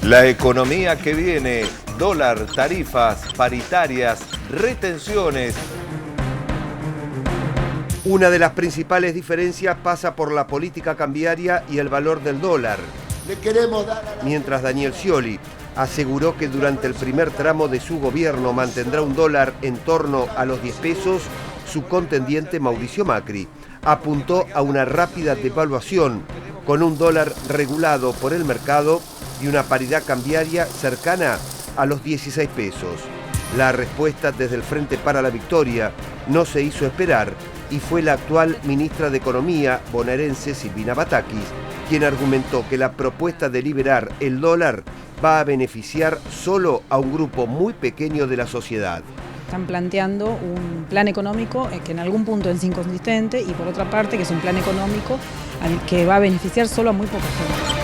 La economía que viene, dólar, tarifas, paritarias, retenciones. Una de las principales diferencias pasa por la política cambiaria y el valor del dólar. Mientras Daniel Scioli aseguró que durante el primer tramo de su gobierno mantendrá un dólar en torno a los 10 pesos, su contendiente Mauricio Macri apuntó a una rápida devaluación con un dólar regulado por el mercado y una paridad cambiaria cercana a los 16 pesos. La respuesta desde el Frente para la Victoria no se hizo esperar y fue la actual ministra de Economía bonaerense Silvina Batakis quien argumentó que la propuesta de liberar el dólar va a beneficiar solo a un grupo muy pequeño de la sociedad. Están planteando un plan económico que en algún punto es inconsistente y por otra parte que es un plan económico que va a beneficiar solo a muy poca gente.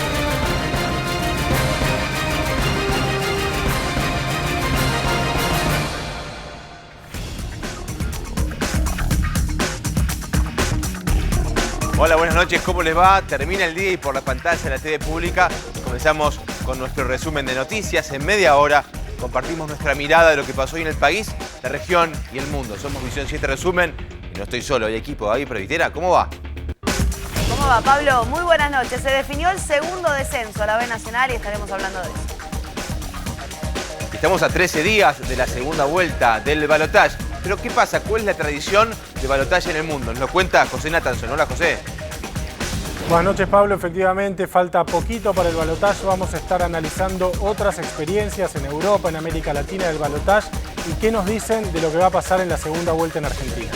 Hola, buenas noches, ¿cómo les va? Termina el día y por la pantalla de la TV pública comenzamos con nuestro resumen de noticias. En media hora compartimos nuestra mirada de lo que pasó hoy en el país, la región y el mundo. Somos Visión 7 Resumen y no estoy solo, hay equipo. Ahí, Previtera, ¿cómo va? ¿Cómo va, Pablo? Muy buenas noches. Se definió el segundo descenso a la B Nacional y estaremos hablando de eso. Estamos a 13 días de la segunda vuelta del balotaje. Pero ¿qué pasa? ¿Cuál es la tradición de balotaje en el mundo? Nos lo cuenta José Natanson. Hola, José. Buenas noches, Pablo. Efectivamente, falta poquito para el balotaje. Vamos a estar analizando otras experiencias en Europa, en América Latina del balotaje y qué nos dicen de lo que va a pasar en la segunda vuelta en Argentina.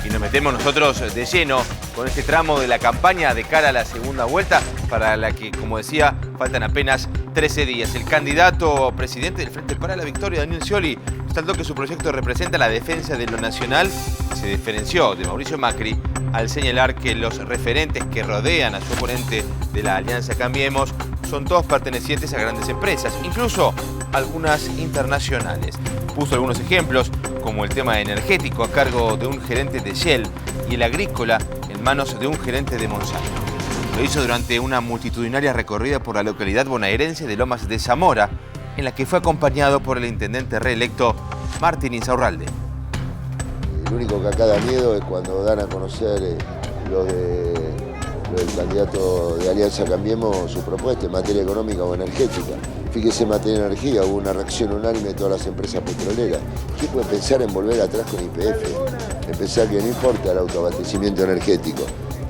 Y nos metemos nosotros de lleno con este tramo de la campaña de cara a la segunda vuelta, para la que, como decía, faltan apenas 13 días. El candidato presidente del Frente para la Victoria, Daniel Scioli, resaltó que su proyecto representa la defensa de lo nacional. Se diferenció de Mauricio Macri al señalar que los referentes que rodean a su oponente de la Alianza Cambiemos son todos pertenecientes a grandes empresas, incluso algunas internacionales. Puso algunos ejemplos, como el tema energético a cargo de un gerente de Shell y el agrícola en manos de un gerente de Monsanto. Lo hizo durante una multitudinaria recorrida por la localidad bonaerense de Lomas de Zamora, en la que fue acompañado por el intendente reelecto Martín Insaurralde. El único que acá da miedo es cuando dan a conocer lo del candidato de Alianza Cambiemos su propuesta en materia económica o energética. Fíjese, en materia de energía hubo una reacción unánime de todas las empresas petroleras. ¿Qué puede pensar en volver atrás con YPF? En pensar que no importa el autoabastecimiento energético.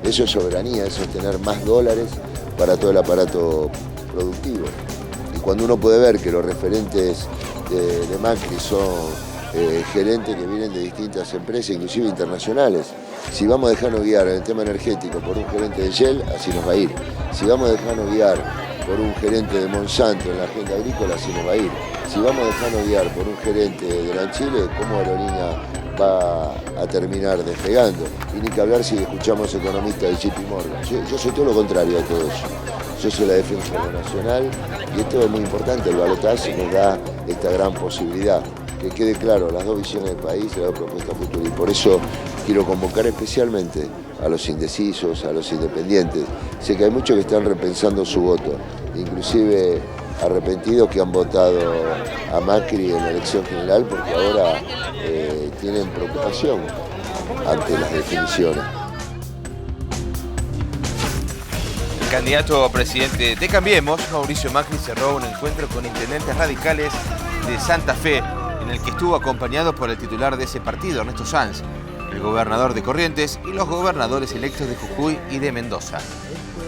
Eso es soberanía, eso es tener más dólares para todo el aparato productivo. Y cuando uno puede ver que los referentes de Macri son gerentes que vienen de distintas empresas, inclusive internacionales. Si vamos a dejarnos guiar en el tema energético por un gerente de Shell, así nos va a ir. Si vamos a dejarnos guiar por un gerente de Monsanto en la agenda agrícola, así nos va a ir. Si vamos a dejarnos guiar por un gerente de Gran Chile, ¿cómo Aerolínea va a terminar despegando? Y ni que hablar si escuchamos economistas de JP Morgan. Yo soy todo lo contrario a todo eso. Yo soy la defensa de lo nacional y esto es muy importante. El balotaje nos da esta gran posibilidad. Que quede claro, las dos visiones del país y las dos propuestas futuras. Y por eso quiero convocar especialmente a los indecisos, a los independientes. Sé que hay muchos que están repensando su voto, inclusive arrepentidos que han votado a Macri en la elección general porque ahora tienen preocupación ante las definiciones. El candidato a presidente de Cambiemos, Mauricio Macri, cerró un encuentro con intendentes radicales de Santa Fe, en el que estuvo acompañado por el titular de ese partido, Ernesto Sanz, el gobernador de Corrientes y los gobernadores electos de Jujuy y de Mendoza.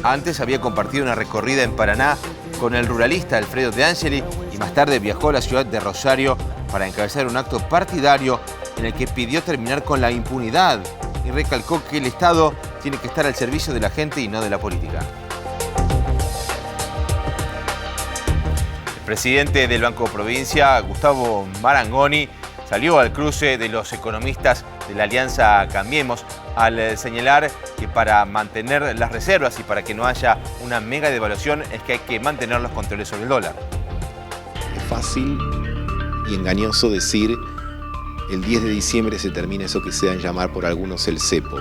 Antes había compartido una recorrida en Paraná con el ruralista Alfredo De Angeli y más tarde viajó a la ciudad de Rosario para encabezar un acto partidario en el que pidió terminar con la impunidad y recalcó que el Estado tiene que estar al servicio de la gente y no de la política. El presidente del Banco Provincia, Gustavo Marangoni, salió al cruce de los economistas de la Alianza Cambiemos al señalar que para mantener las reservas y para que no haya una mega devaluación es que hay que mantener los controles sobre el dólar. Es fácil y engañoso decir el 10 de diciembre se termina eso que se dan llamar por algunos el cepo,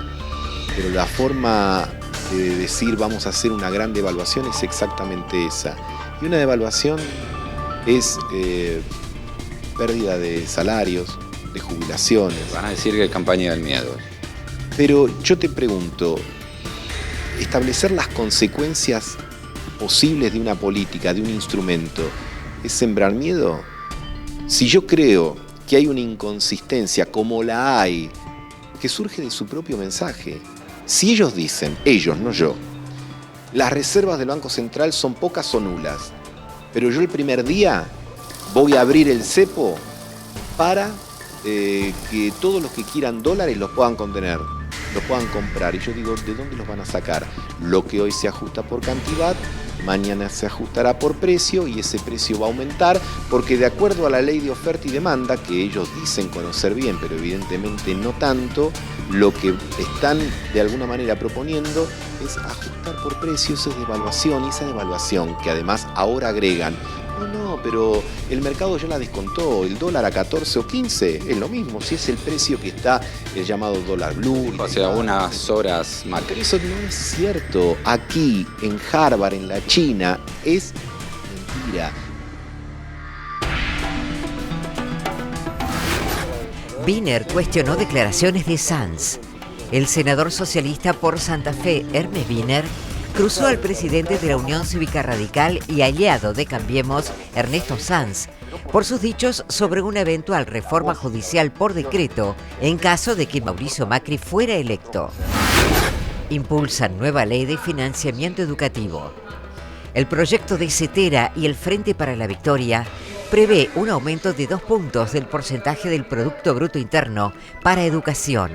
pero la forma de decir vamos a hacer una gran devaluación es exactamente esa. Y una devaluación es pérdida de salarios, de jubilaciones. Van a decir que es campaña del miedo. Pero yo te pregunto, establecer las consecuencias posibles de una política, de un instrumento, ¿es sembrar miedo? Si yo creo que hay una inconsistencia, como la hay, que surge de su propio mensaje. Si ellos dicen, ellos, no yo, las reservas del Banco Central son pocas o nulas, pero yo el primer día voy a abrir el cepo para que todos los que quieran dólares los puedan contener, los puedan comprar. Y yo digo, ¿de dónde los van a sacar? Lo que hoy se ajusta por cantidad, mañana se ajustará por precio y ese precio va a aumentar porque de acuerdo a la ley de oferta y demanda, que ellos dicen conocer bien, pero evidentemente no tanto, lo que están de alguna manera proponiendo es ajustar por precio, eso es devaluación, y esa devaluación que además ahora agregan, no, pero el mercado ya la descontó, el dólar a 14 o 15 es lo mismo, si es el precio que está el llamado dólar blue. O sea, unas horas más. Pero eso no es cierto. Aquí, en Harvard, en la China, es mentira. Wiener cuestionó declaraciones de Sanz. El senador socialista por Santa Fe, Hermes Wiener, cruzó al presidente de la Unión Cívica Radical y aliado de Cambiemos, Ernesto Sanz, por sus dichos sobre una eventual reforma judicial por decreto en caso de que Mauricio Macri fuera electo. Impulsan nueva ley de financiamiento educativo. El proyecto de Cetera y el Frente para la Victoria prevé un aumento de 2 puntos del porcentaje del Producto Bruto Interno para educación.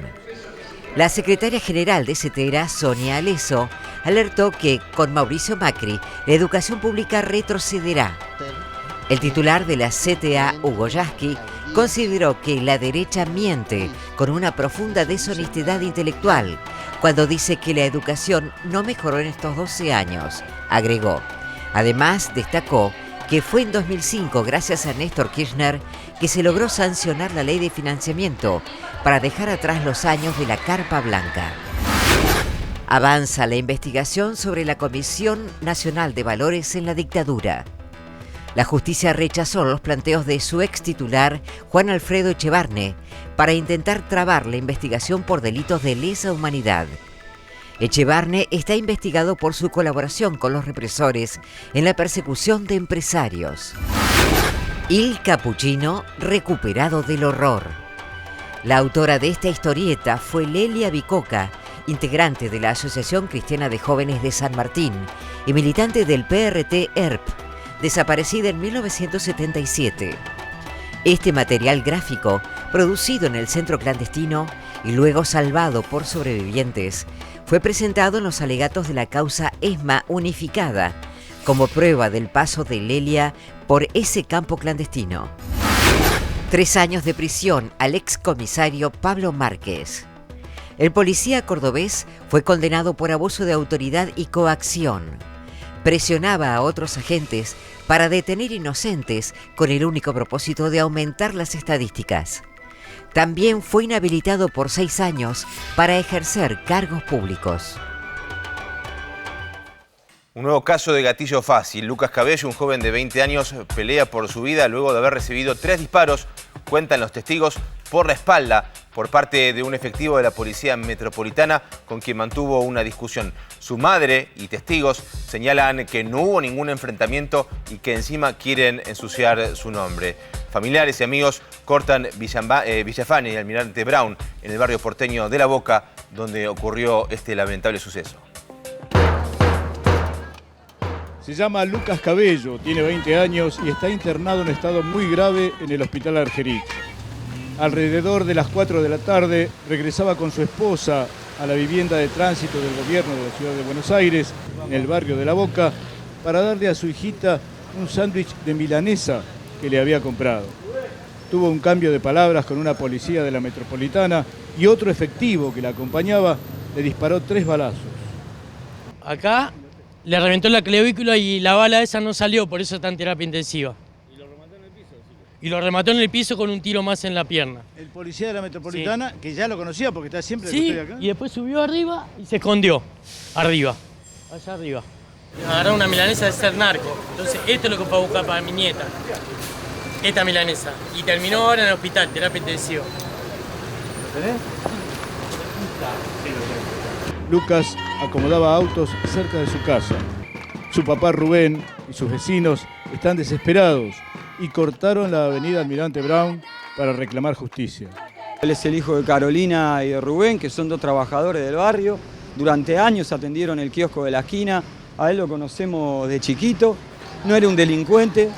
La secretaria general de Cetera, Sonia Aleso, alertó que con Mauricio Macri la educación pública retrocederá. El titular de la CTA, Hugo Yasky, consideró que la derecha miente con una profunda deshonestidad intelectual cuando dice que la educación no mejoró en estos 12 años, agregó. Además, destacó que fue en 2005, gracias a Néstor Kirchner, que se logró sancionar la ley de financiamiento para dejar atrás los años de la Carpa Blanca. Avanza la investigación sobre la Comisión Nacional de Valores en la dictadura. La justicia rechazó los planteos de su ex titular, Juan Alfredo Echevarne, para intentar trabar la investigación por delitos de lesa humanidad. Echevarne está investigado por su colaboración con los represores en la persecución de empresarios. Il Capuchino, recuperado del horror. La autora de esta historieta fue Lelia Bicoca, integrante de la Asociación Cristiana de Jóvenes de San Martín y militante del PRT-ERP, desaparecida en 1977. Este material gráfico, producido en el centro clandestino y luego salvado por sobrevivientes, fue presentado en los alegatos de la causa ESMA unificada, como prueba del paso de Lelia por ese campo clandestino. 3 años de prisión al excomisario Pablo Márquez. El policía cordobés fue condenado por abuso de autoridad y coacción. Presionaba a otros agentes para detener inocentes con el único propósito de aumentar las estadísticas. También fue inhabilitado por 6 años para ejercer cargos públicos. Un nuevo caso de gatillo fácil. Lucas Cabello, un joven de 20 años, pelea por su vida luego de haber recibido 3 disparos, cuentan los testigos, por la espalda por parte de un efectivo de la Policía Metropolitana con quien mantuvo una discusión. Su madre y testigos señalan que no hubo ningún enfrentamiento y que encima quieren ensuciar su nombre. Familiares y amigos cortan Villafane y Almirante Brown en el barrio porteño de La Boca, donde ocurrió este lamentable suceso. Se llama Lucas Cabello, tiene 20 años y está internado en estado muy grave en el Hospital Argerich. Alrededor de las 4 de la tarde regresaba con su esposa a la vivienda de tránsito del gobierno de la ciudad de Buenos Aires, en el barrio de La Boca, para darle a su hijita un sándwich de milanesa que le había comprado. Tuvo un cambio de palabras con una policía de la Metropolitana y otro efectivo que la acompañaba le disparó 3 balazos. Acá le reventó la clavícula y la bala esa no salió, por eso está en terapia intensiva. ¿Y lo remató en el piso? Y lo remató en el piso con un tiro más en la pierna. El policía de la Metropolitana, sí, que ya lo conocía porque está siempre sí, acá. Y después subió arriba y se escondió. Arriba, allá arriba. Agarrar una milanesa de ser narco. Entonces esto es lo que fue a buscar para mi nieta. Esta milanesa. Y terminó ahora en el hospital, terapia intensiva. Lucas acomodaba autos cerca de su casa. Su papá Rubén y sus vecinos están desesperados y cortaron la avenida Almirante Brown para reclamar justicia. Él es el hijo de Carolina y de Rubén, que son dos trabajadores del barrio. Durante años atendieron el kiosco de la esquina. A él lo conocemos de chiquito. No era un delincuente,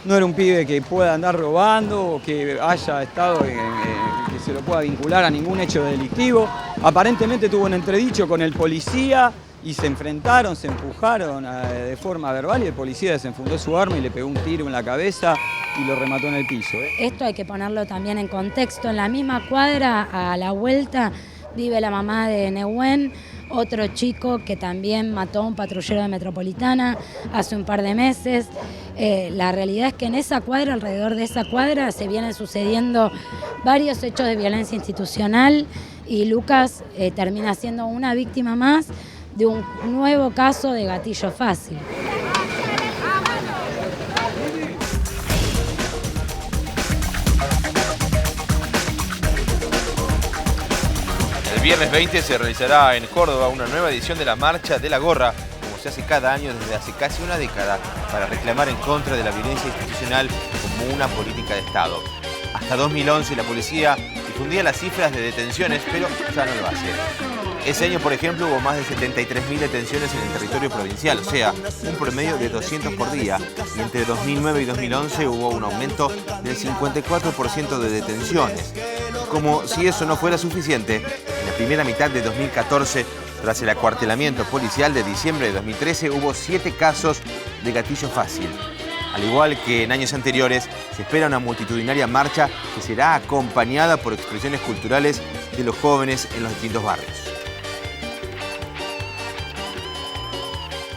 no era un pibe que pueda andar robando o que haya estado, que se lo pueda vincular a ningún hecho delictivo. Aparentemente tuvo un entredicho con el policía y se enfrentaron, se empujaron de forma verbal y el policía desenfundó su arma y le pegó un tiro en la cabeza y lo remató en el piso. Esto hay que ponerlo también en contexto. En la misma cuadra, a la vuelta, vive la mamá de Nehuen, otro chico que también mató a un patrullero de Metropolitana hace un par de meses. La realidad es que en esa cuadra, alrededor de esa cuadra, se vienen sucediendo varios hechos de violencia institucional y Lucas termina siendo una víctima más de un nuevo caso de gatillo fácil. El viernes 20 se realizará en Córdoba una nueva edición de la Marcha de la Gorra, como se hace cada año desde hace casi una década, para reclamar en contra de la violencia institucional como una política de Estado. Hasta 2011 la policía difundía las cifras de detenciones, pero ya no lo hace. Ese año, por ejemplo, hubo más de 73.000 detenciones en el territorio provincial, o sea, un promedio de 200 por día. Y entre 2009 y 2011 hubo un aumento del 54% de detenciones. Como si eso no fuera suficiente, en la primera mitad de 2014, tras el acuartelamiento policial de diciembre de 2013, hubo 7 casos de gatillo fácil. Al igual que en años anteriores, se espera una multitudinaria marcha que será acompañada por expresiones culturales de los jóvenes en los distintos barrios.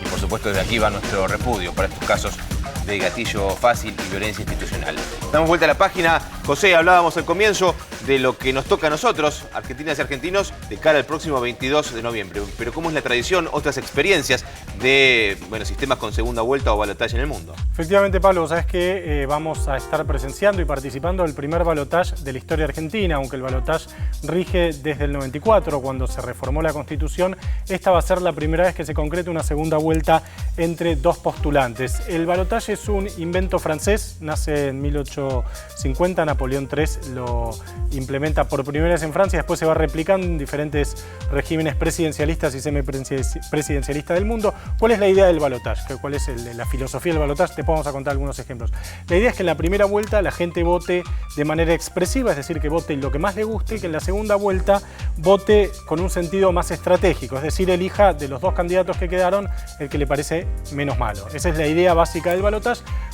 Y por supuesto desde aquí va nuestro repudio para estos casos de gatillo fácil y violencia institucional. Damos vuelta a la página. José, hablábamos al comienzo de lo que nos toca a nosotros, argentinas y argentinos, de cara al próximo 22 de noviembre. Pero ¿cómo es la tradición, otras experiencias de sistemas con segunda vuelta o balotaje en el mundo? Efectivamente, Pablo, sabes que vamos a estar presenciando y participando del primer balotaje de la historia argentina, aunque el balotaje rige desde el 94, cuando se reformó la Constitución. Esta va a ser la primera vez que se concrete una segunda vuelta entre dos postulantes. El balotaje es un invento francés, nace en 1850, Napoleón III lo implementa por primera vez en Francia, después se va replicando en diferentes regímenes presidencialistas y semipresidencialistas del mundo. ¿Cuál es la idea del balotaje? ¿Cuál es la filosofía del balotaje? Te vamos a contar algunos ejemplos. La idea es que en la primera vuelta la gente vote de manera expresiva, es decir, que vote lo que más le guste, y que en la segunda vuelta vote con un sentido más estratégico, es decir, elija de los dos candidatos que quedaron el que le parece menos malo. Esa es la idea básica del balotaje,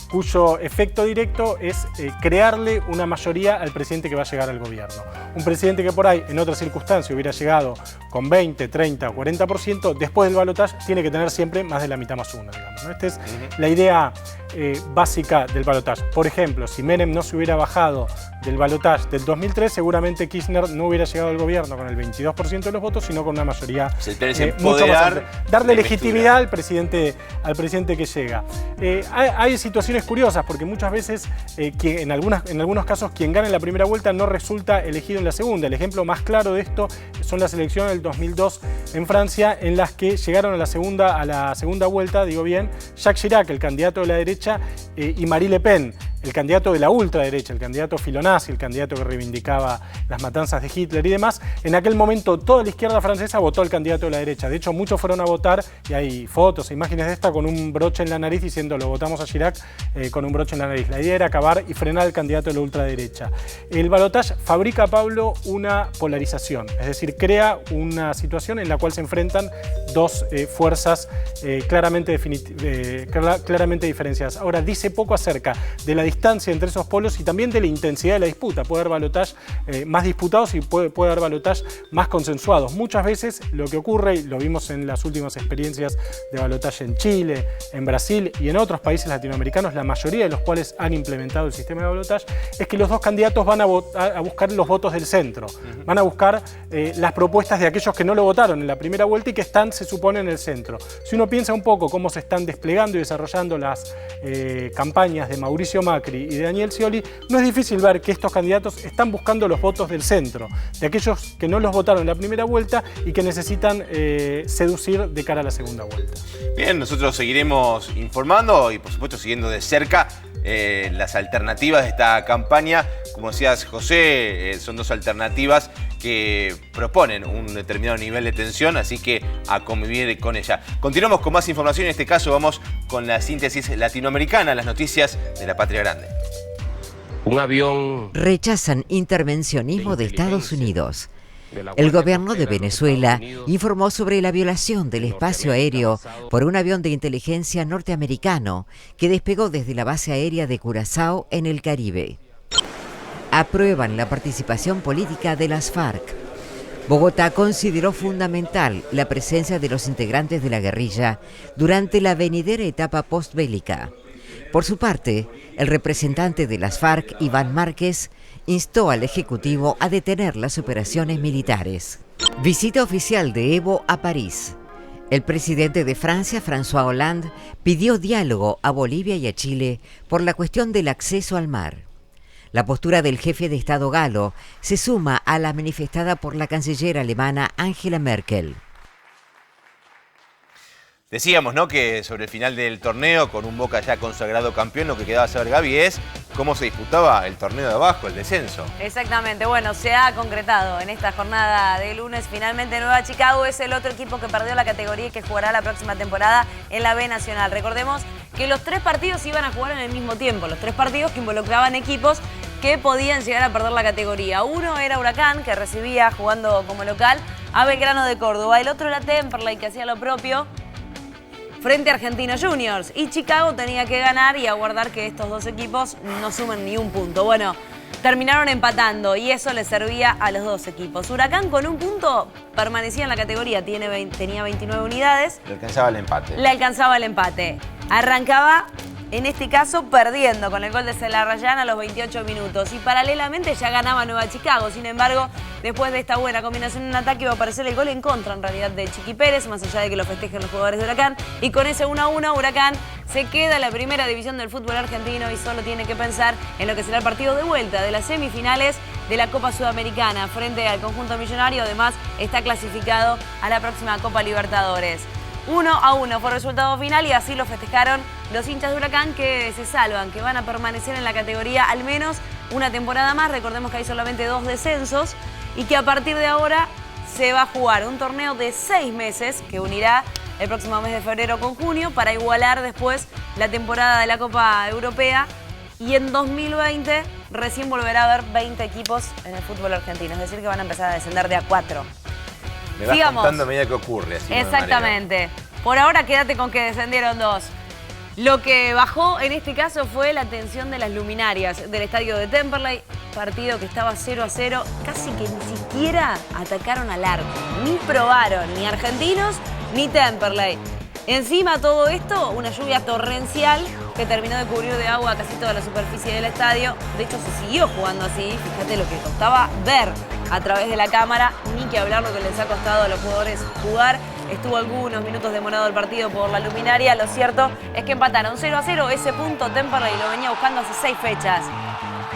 cuyo efecto directo es crearle una mayoría al presidente que va a llegar al gobierno. Un presidente que por ahí, en otras circunstancias, hubiera llegado con 20, 30 o 40%, después del balotaje tiene que tener siempre más de la mitad más uno, digamos, ¿no? Esta es la idea básica del balotaje. Por ejemplo, si Menem no se hubiera bajado del balotaje del 2003, seguramente Kirchner no hubiera llegado al gobierno con el 22% de los votos, sino con una mayoría mucho más amplia. Darle legitimidad al presidente que llega. Hay situaciones curiosas, porque muchas veces en algunos casos quien gana en la primera vuelta no resulta elegido en la segunda. El ejemplo más claro de esto son las elecciones del 2002 en Francia, en las que llegaron a la segunda vuelta, Jacques Chirac, el candidato de la derecha, y Marine Le Pen, el candidato de la ultraderecha, el candidato filonazi, el candidato que reivindicaba las matanzas de Hitler y demás. En aquel momento toda la izquierda francesa votó al candidato de la derecha. De hecho, muchos fueron a votar, y hay fotos e imágenes de esta, con un broche en la nariz diciendo lo votamos a Chirac con un broche en la nariz. La idea era acabar y frenar al candidato de la ultraderecha. El balotaje fabrica, Pablo, una polarización, es decir, crea una situación en la cual se enfrentan dos fuerzas claramente diferenciadas. Ahora, dice poco acerca de la distancia entre esos polos y también de la intensidad de la disputa. Puede haber balotajes más disputados y puede haber balotajes más consensuados. Muchas veces lo que ocurre, y lo vimos en las últimas experiencias de balotaje en Chile, en Brasil y en otros países latinoamericanos, la mayoría de los cuales han implementado el sistema de balotaje, es que los dos candidatos van a buscar los votos del centro. Van a buscar las propuestas de aquellos que no lo votaron en la primera vuelta y que están, se supone, en el centro. Si uno piensa un poco cómo se están desplegando y desarrollando las campañas de Mauricio Macri y de Daniel Scioli, no es difícil ver que estos candidatos están buscando los votos del centro, de aquellos que no los votaron en la primera vuelta y que necesitan seducir de cara a la segunda vuelta. Bien, nosotros seguiremos informando y por supuesto siguiendo de cerca las alternativas de esta campaña. Como decías, José, son dos alternativas que proponen un determinado nivel de tensión, así que a convivir con ella. Continuamos con más información, en este caso vamos con la síntesis latinoamericana, las noticias de la patria grande. Un avión... Rechazan intervencionismo de Estados Unidos. El gobierno de Venezuela informó sobre la violación del espacio aéreo por un avión de inteligencia norteamericano que despegó desde la base aérea de Curazao en el Caribe. Aprueban la participación política de las FARC. Bogotá consideró fundamental la presencia de los integrantes de la guerrilla durante la venidera etapa postbélica. Por su parte, el representante de las FARC, Iván Márquez, instó al Ejecutivo a detener las operaciones militares. Visita oficial de Evo a París. El presidente de Francia, François Hollande, pidió diálogo a Bolivia y a Chile por la cuestión del acceso al mar. La postura del jefe de Estado galo se suma a la manifestada por la canciller alemana Angela Merkel. Decíamos, ¿no?, que sobre el final del torneo, con un Boca ya consagrado campeón, lo que quedaba saber, Gaby, es cómo se disputaba el torneo de abajo, el descenso. Exactamente, bueno, se ha concretado en esta jornada de lunes. Finalmente Nueva Chicago es el otro equipo que perdió la categoría y que jugará la próxima temporada en la B Nacional. Recordemos que los 3 partidos iban a jugar en el mismo tiempo, los 3 partidos que involucraban equipos que podían llegar a perder la categoría. Uno era Huracán, que recibía, jugando como local, a Belgrano de Córdoba. El otro era Temperley, que hacía lo propio frente a Argentinos Juniors. Y Chicago tenía que ganar y aguardar que estos dos equipos no sumen ni un punto. Bueno, terminaron empatando y eso le servía a los dos equipos. Huracán con un punto permanecía en la categoría, tenía 29 unidades. Le alcanzaba el empate. Le alcanzaba el empate. Arrancaba, en este caso, perdiendo con el gol de Celarrayán a los 28 minutos. Y paralelamente ya ganaba Nueva Chicago. Sin embargo, después de esta buena combinación en ataque, iba a aparecer el gol en contra, en realidad, de Chiqui Pérez, más allá de que lo festejen los jugadores de Huracán. Y con ese 1-1, Huracán se queda en la primera división del fútbol argentino y solo tiene que pensar en lo que será el partido de vuelta de las semifinales de la Copa Sudamericana frente al conjunto millonario. Además, está clasificado a la próxima Copa Libertadores. 1-1 fue el resultado final y así lo festejaron los hinchas de Huracán, que se salvan, que van a permanecer en la categoría al menos una temporada más. Recordemos que hay solamente 2 descensos y que a partir de ahora se va a jugar un torneo de 6 meses que unirá el próximo mes de febrero con junio para igualar después la temporada de la Copa Europea. Y en 2020 recién volverá a haber 20 equipos en el fútbol argentino, es decir que van a empezar a descender de a 4. Me vas contando a medida que ocurre. Así exactamente. Por ahora quédate con que descendieron 2. Lo que bajó en este caso fue la tensión de las luminarias del estadio de Temperley. Partido que estaba 0-0. Casi que ni siquiera atacaron al arco. Ni probaron, ni Argentinos ni Temperley. Encima todo esto, una lluvia torrencial que terminó de cubrir de agua casi toda la superficie del estadio. De hecho, se siguió jugando así. Fíjate lo que costaba ver a través de la cámara, ni que hablar lo que les ha costado a los jugadores jugar. Estuvo algunos minutos demorado el partido por la luminaria. Lo cierto es que empataron 0-0. Ese punto Temperley lo venía buscando hace 6 fechas.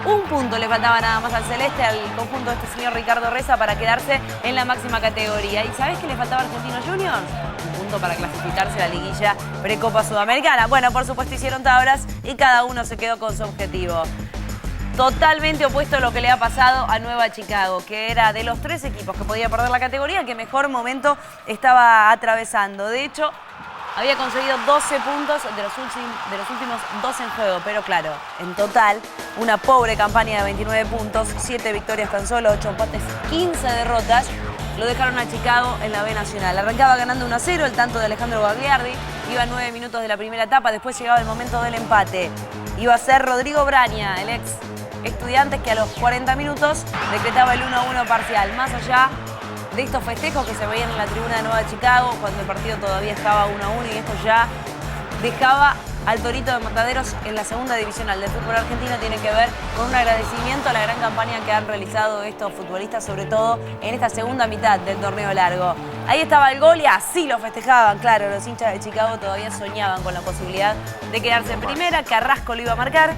Un punto le faltaba nada más al celeste, al conjunto de este señor Ricardo Reza, para quedarse en la máxima categoría. ¿Y sabés qué le faltaba a Argentinos Juniors? Un punto para clasificarse a la liguilla Precopa Sudamericana. Bueno, por supuesto hicieron tablas y cada uno se quedó con su objetivo. Totalmente opuesto a lo que le ha pasado a Nueva Chicago, que era de los 3 equipos que podía perder la categoría, que mejor momento estaba atravesando. De hecho, había conseguido 12 puntos de los últimos 2 en juego, pero claro, en total, una pobre campaña de 29 puntos, 7 victorias tan solo, 8 empates, 15 derrotas, lo dejaron a Chicago en la B Nacional. Arrancaba ganando 1-0, el tanto de Alejandro Gagliardi, Iba 9 minutos de la primera etapa, después llegaba el momento del empate. Iba a ser Rodrigo Braña, el ex Estudiantes, que a los 40 minutos decretaba el 1-1 parcial. Más allá de estos festejos que se veían en la tribuna de Nueva Chicago, cuando el partido todavía estaba 1-1, y esto ya dejaba al Torito de Mataderos en la segunda divisional del fútbol argentino, tiene que ver con un agradecimiento a la gran campaña que han realizado estos futbolistas, sobre todo en esta segunda mitad del torneo largo. Ahí estaba el gol y así lo festejaban, claro, los hinchas de Chicago todavía soñaban con la posibilidad de quedarse en primera. Carrasco lo iba a marcar.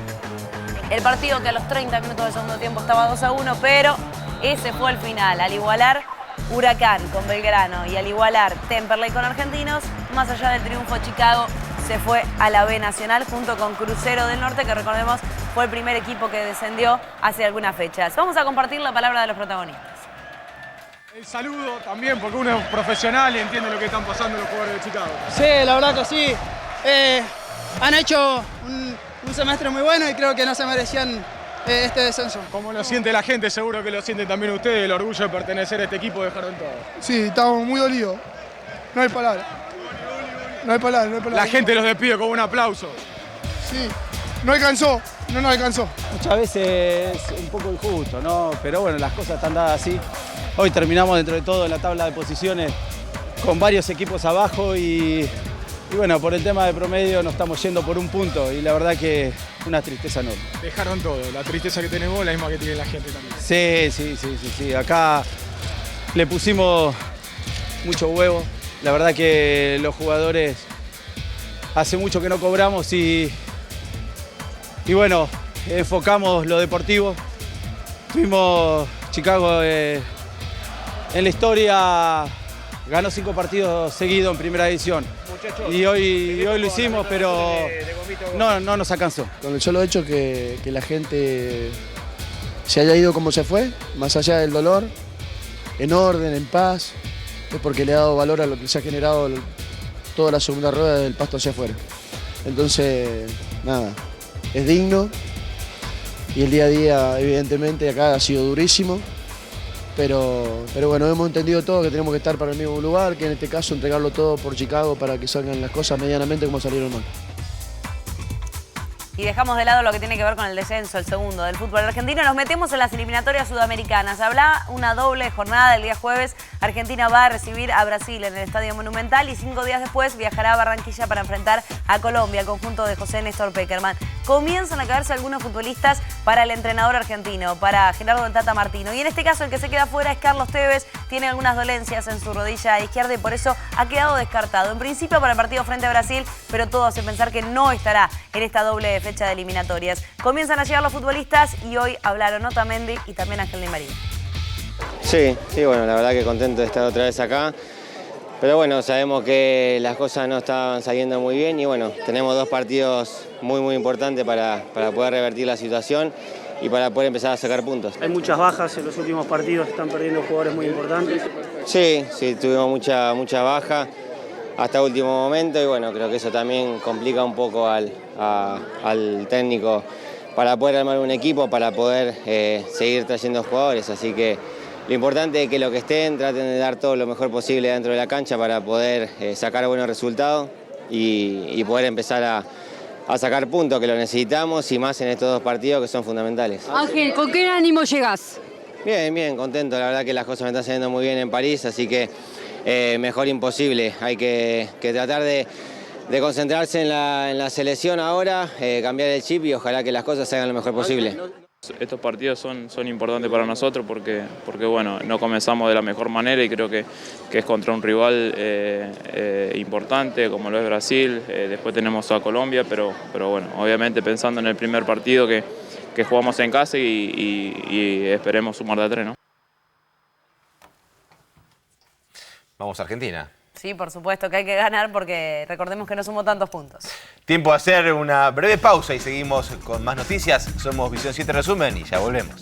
El partido que a los 30 minutos del segundo tiempo estaba 2-1, pero ese fue el final. Al igualar Huracán con Belgrano y al igualar Temperley con Argentinos, más allá del triunfo, Chicago se fue a la B Nacional junto con Crucero del Norte, que recordemos fue el primer equipo que descendió hace algunas fechas. Vamos a compartir la palabra de los protagonistas. El saludo también, porque uno es profesional y entiende lo que están pasando los jugadores de Chicago. Sí, la verdad que sí. Han hecho un semestre muy bueno y creo que no se merecían este descenso. ¿Cómo lo siente la gente? Seguro que lo sienten también ustedes, el orgullo de pertenecer a este equipo, dejaron todo. Sí, estamos muy dolidos. No hay palabra. No hay palabra, no hay palabra. La gente los despide con un aplauso. Sí, no alcanzó, no nos alcanzó. Muchas veces es un poco injusto, ¿no? Pero bueno, las cosas están dadas así. Hoy terminamos dentro de todo en la tabla de posiciones con varios equipos abajo y bueno, por el tema de promedio nos estamos yendo por un punto y la verdad que una tristeza enorme. Dejaron todo, la tristeza que tenemos, la misma que tiene la gente también. Sí. Acá le pusimos mucho huevo. La verdad que los jugadores hace mucho que no cobramos y bueno, enfocamos lo deportivo. Tuvimos Chicago en la historia, ganó 5 partidos seguidos en primera división. Y hoy lo hicimos, pero no nos alcanzó. Con el solo hecho que la gente se haya ido como se fue, más allá del dolor, en orden, en paz, es porque le ha dado valor a lo que se ha generado toda la segunda rueda del Pasto hacia afuera. Entonces, nada, es digno y el día a día, evidentemente, acá ha sido durísimo. Pero bueno, hemos entendido todo que tenemos que estar para el mismo lugar, que en este caso entregarlo todo por Chicago para que salgan las cosas medianamente como salieron mal. Y dejamos de lado lo que tiene que ver con el descenso, el segundo del fútbol argentino. Nos metemos en las eliminatorias sudamericanas. Habrá una doble jornada el día jueves. Argentina va a recibir a Brasil en el Estadio Monumental y 5 días después viajará a Barranquilla para enfrentar a Colombia, el conjunto de José Néstor Peckerman. Comienzan a caerse algunos futbolistas para el entrenador argentino, para Gerardo el Tata Martino. Y en este caso el que se queda fuera es Carlos Tevez. Tiene algunas dolencias en su rodilla izquierda y por eso ha quedado descartado. En principio para el partido frente a Brasil, pero todo hace pensar que no estará en esta doble fecha de eliminatorias. Comienzan a llegar los futbolistas y hoy hablaron Otamendi y también Ángel Di María. Sí, bueno, la verdad que contento de estar otra vez acá. Pero bueno, sabemos que las cosas no estaban saliendo muy bien y bueno, tenemos 2 partidos muy importantes para poder revertir la situación y para poder empezar a sacar puntos. Hay muchas bajas en los últimos partidos, están perdiendo jugadores muy importantes. Sí, tuvimos mucha baja hasta último momento y bueno, creo que eso también complica un poco al técnico para poder armar un equipo, para poder seguir trayendo jugadores, así que lo importante es que los que estén traten de dar todo lo mejor posible dentro de la cancha para poder sacar buenos resultados y poder empezar a sacar puntos, que lo necesitamos y más en estos 2 partidos que son fundamentales. Ángel, ¿con qué ánimo llegás? Bien, contento, la verdad que las cosas me están saliendo muy bien en París, así que mejor imposible. Hay que tratar de concentrarse en la selección ahora, cambiar el chip y ojalá que las cosas se hagan lo mejor posible. Estos partidos son importantes para nosotros porque bueno, no comenzamos de la mejor manera y creo que es contra un rival importante como lo es Brasil. Después tenemos a Colombia, pero bueno, obviamente pensando en el primer partido que jugamos en casa y esperemos sumar de 3, ¿no? Vamos a Argentina. Sí, por supuesto que hay que ganar porque recordemos que no sumó tantos puntos. Tiempo de hacer una breve pausa y seguimos con más noticias. Somos Visión 7 Resumen y ya volvemos.